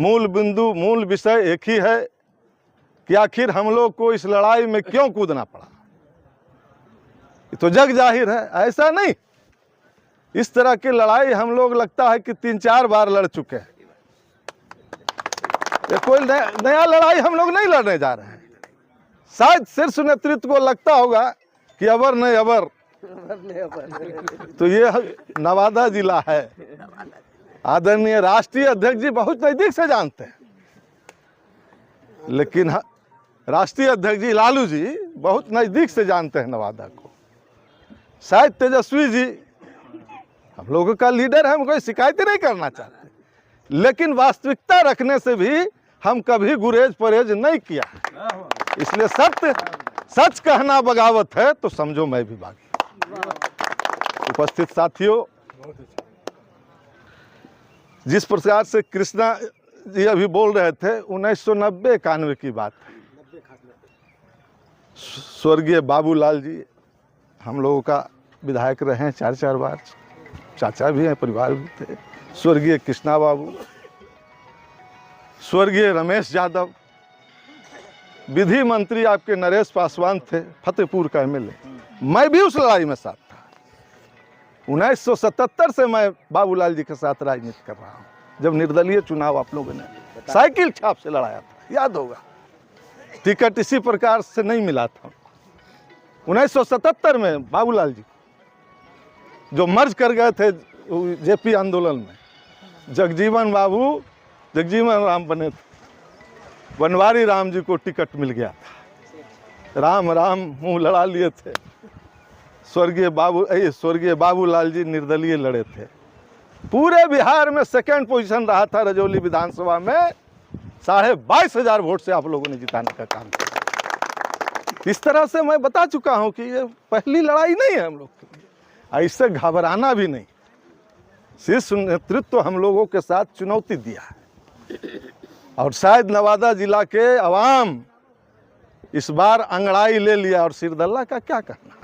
मूल बिंदु, मूल विषय एक ही है कि आखिर हम लोग को इस लड़ाई में क्यों कूदना पड़ा। ये तो जग जाहिर है, ऐसा नहीं। इस तरह की लड़ाई हम लोग लगता है कि 3-4 बार लड़ चुके हैं। ये कोई नया लड़ाई हम लोग नहीं लड़ने जा रहे हैं। शायद शीर्ष नेतृत्व को लगता होगा कि अबर नहीं अबर, तो ये नवादा जिला है। आदरणीय राष्ट्रीय अध्यक्ष जी बहुत नजदीक से जानते हैं, लेकिन राष्ट्रीय अध्यक्ष जी लालू जी बहुत नजदीक से जानते हैं नवादा को। शायद तेजस्वी जी हम लोगों का लीडर है, हम कोई शिकायत नहीं करना चाहते, लेकिन वास्तविकता रखने से भी हम कभी गुरेज परहेज नहीं किया है। इसलिए सच कहना बगावत है तो समझो मैं भी बागी। उपस्थित साथियों, जिस प्रकार से कृष्णा जी अभी बोल रहे थे 1990-91 की बात है। स्वर्गीय बाबूलाल जी हम लोगों का विधायक रहे हैं 4-4 बार, चाचा भी हैं, परिवार भी थे। स्वर्गीय कृष्णा बाबू, स्वर्गीय रमेश यादव, विधि मंत्री आपके नरेश पासवान थे, फतेहपुर का एमएलए। मैं भी उस लड़ाई में साथ था। 1977 से मैं बाबूलाल जी के साथ राजनीति कर रहा हूँ, जब निर्दलीय चुनाव आप लोगों ने साइकिल छाप से लड़ाया था, याद होगा। टिकट इसी प्रकार से नहीं मिला था। 1977 में बाबूलाल जी जो मर्ज कर गए थे जेपी आंदोलन में, जगजीवन राम बने थे, बनवारी राम जी को टिकट मिल गया था। राम राम मुंह लड़ा लिए थे। स्वर्गीय बाबूलाल जी निर्दलीय लड़े थे। पूरे बिहार में सेकंड पोजीशन रहा था। रजौली विधानसभा में 22,500 वोट से आप लोगों ने जिताने का काम किया। इस तरह से मैं बता चुका हूं कि ये पहली लड़ाई नहीं है हम लोग के लिए, इससे घबराना भी नहीं। शीर्ष नेतृत्व हम लोगों के साथ चुनौती दिया है, और शायद नवादा जिला के अवाम इस बार अंगड़ाई ले लिया। और सिरदल्ला का क्या कहना,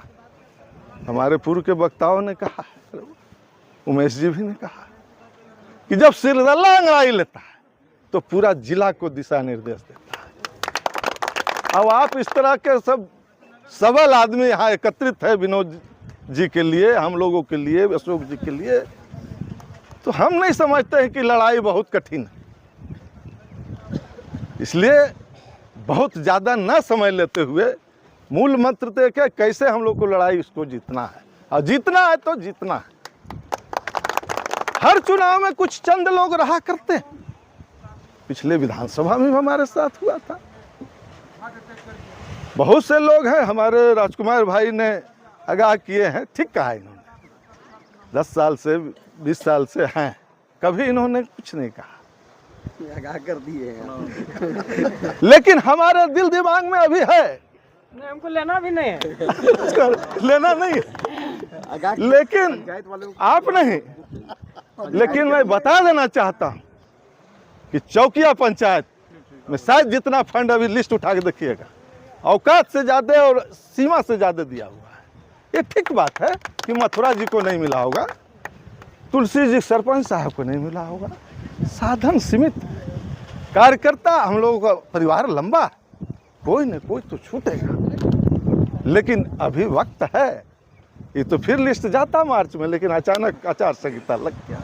हमारे पूर्व के वक्ताओं ने कहा, उमेश जी भी ने कहा कि जब सिरदल्ला अंगड़ाई लेता है तो पूरा जिला को दिशा निर्देश देता है। अब आप इस तरह के सब सबल आदमी यहाँ एकत्रित है विनोद जी के लिए, हम लोगों के लिए, अशोक जी के लिए, तो हम नहीं समझते हैं कि लड़ाई बहुत कठिन है। इसलिए बहुत ज़्यादा न समझ लेते हुए मूल मंत्र थे कि कैसे हम लोग को लड़ाई इसको जीतना है, और जीतना है तो जीतना है। हर चुनाव में कुछ चंद लोग रहा करते हैं। पिछले विधानसभा में हमारे साथ हुआ था। बहुत से लोग हैं, हमारे राजकुमार भाई ने आगाह किए हैं, ठीक कहा इन्होंने। 10 साल से 20 साल से हैं, कभी इन्होंने कुछ नहीं कहा, आगाह कर दिए हैं। लेकिन हमारे दिल दिमाग में अभी है। नहीं, हमको लेना भी नहीं है। लेना नहीं है, लेकिन आप नहीं। लेकिन मैं बता देना चाहता हूं कि चौकिया पंचायत में शायद जितना फंड, अभी लिस्ट उठा के देखिएगा, औकात से ज्यादा और सीमा से ज्यादा दिया हुआ है। ये ठीक बात है कि मथुरा जी को नहीं मिला होगा, तुलसी जी सरपंच साहब को नहीं मिला होगा, साधन सीमित, कार्यकर्ता हम लोगों का परिवार लंबा, कोई न कोई तो छूटेगा। लेकिन अभी वक्त है, ये तो फिर लिस्ट जाता मार्च में, लेकिन अचानक आचार संहिता लग गया।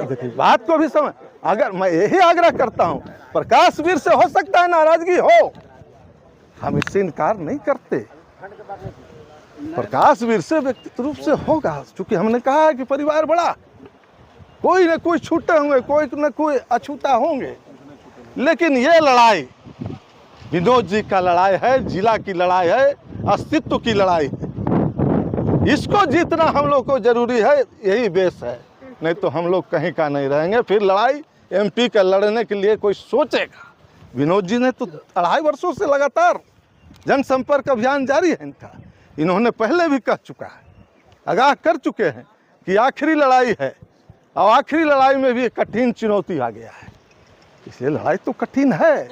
देखिए बात को भी समझ, अगर मैं यही आग्रह करता हूं, प्रकाश वीर से हो सकता है नाराजगी हो, हम इससे इनकार नहीं करते। प्रकाश वीर से व्यक्तिगत रूप से होगा, क्योंकि हमने कहा है कि परिवार बड़ा, कोई न कोई छूटे होंगे, कोई न कोई अछूता होंगे। लेकिन ये लड़ाई विनोद जी का लड़ाई है, जिला की लड़ाई है, अस्तित्व की लड़ाई है। इसको जीतना हम लोग को जरूरी है, यही बेस है, नहीं तो हम लोग कहीं का नहीं रहेंगे। फिर लड़ाई एमपी का लड़ने के लिए कोई सोचेगा। विनोद जी ने तो 2.5 वर्षों से लगातार जनसंपर्क अभियान जारी है इनका। इन्होंने पहले भी कह चुका है, आगाह कर चुके हैं कि आखिरी लड़ाई है, और आखिरी लड़ाई में भी कठिन चुनौती आ गया है। इसलिए लड़ाई तो कठिन है,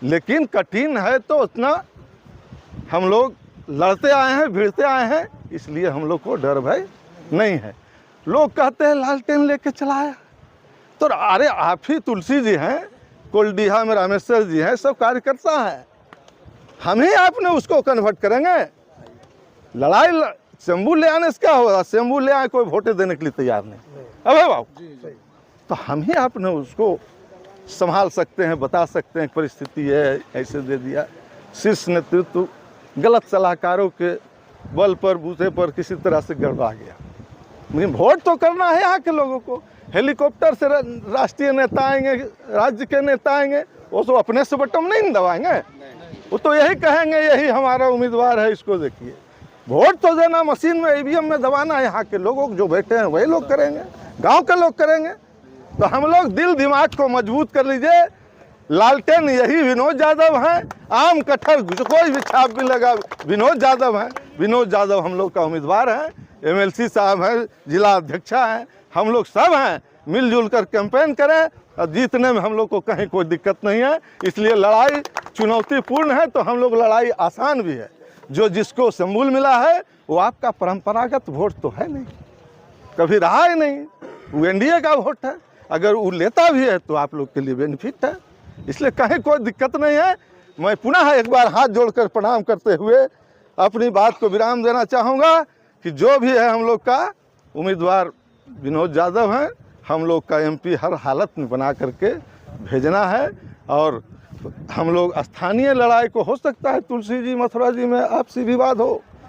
लेकिन कठिन है तो उतना हम लोग लड़ते आए हैं, भिड़ते आए हैं, इसलिए हम लोग को डर भय नहीं है। लोग कहते हैं लालटेन लेके चलाया, तो अरे आप ही तुलसी जी हैं, कोलडीहा में रामेश्वर जी हैं, सब कार्यकर्ता हैं। हम ही आपने उसको कन्वर्ट करेंगे। लड़ाई शंभू ले आने से क्या होगा? शंभू ले आए कोई वोटें देने के लिए तैयार नहीं। अबे बाबू, तो हम ही आपने उसको संभाल सकते हैं, बता सकते हैं परिस्थिति है, ऐसे दे दिया। शीर्ष नेतृत्व गलत सलाहकारों के बल पर, बूथे पर किसी तरह से गड़बड़ा गया। लेकिन वोट तो करना है यहाँ के लोगों को। हेलीकॉप्टर से राष्ट्रीय नेता आएंगे, राज्य के नेता आएंगे, वो तो अपने से बटन नहीं दबाएंगे, वो तो यही कहेंगे यही हमारा उम्मीदवार है, इसको देखिए। वोट तो देना मशीन में, ईवीएम में दबाना यहाँ के लोगों जो बैठे हैं वही लोग करेंगे, गांव के लोग करेंगे। तो हम लोग दिल दिमाग को मजबूत कर लीजिए। लालटेन यही विनोद यादव हैं, आम कटहल कोई भी छाप भी लगा विनोद यादव हैं। विनोद यादव हम लोग का उम्मीदवार हैं, एमएलसी साहब हैं, जिला अध्यक्षा हैं, हम लोग सब हैं। मिलजुल कर कैंपेन करें और जीतने में हम लोग को कहीं कोई दिक्कत नहीं है। इसलिए लड़ाई चुनौतीपूर्ण है तो हम लोग लड़ाई आसान भी है। जो जिसको शंभूल मिला है वो आपका परंपरागत वोट तो है नहीं, कभी रहा ही नहीं, वो एनडीए का वोट है। अगर वो लेता भी है तो आप लोग के लिए बेनिफिट है, इसलिए कहीं कोई दिक्कत नहीं है। मैं पुनः एक बार हाथ जोड़कर प्रणाम करते हुए अपनी बात को विराम देना चाहूँगा कि जो भी है हम लोग का उम्मीदवार विनोद यादव हैं, हम लोग का एमपी हर हालत में बना करके भेजना है। और हम लोग स्थानीय लड़ाई को, हो सकता है तुलसी जी मथुरा जी में आपसी विवाद हो,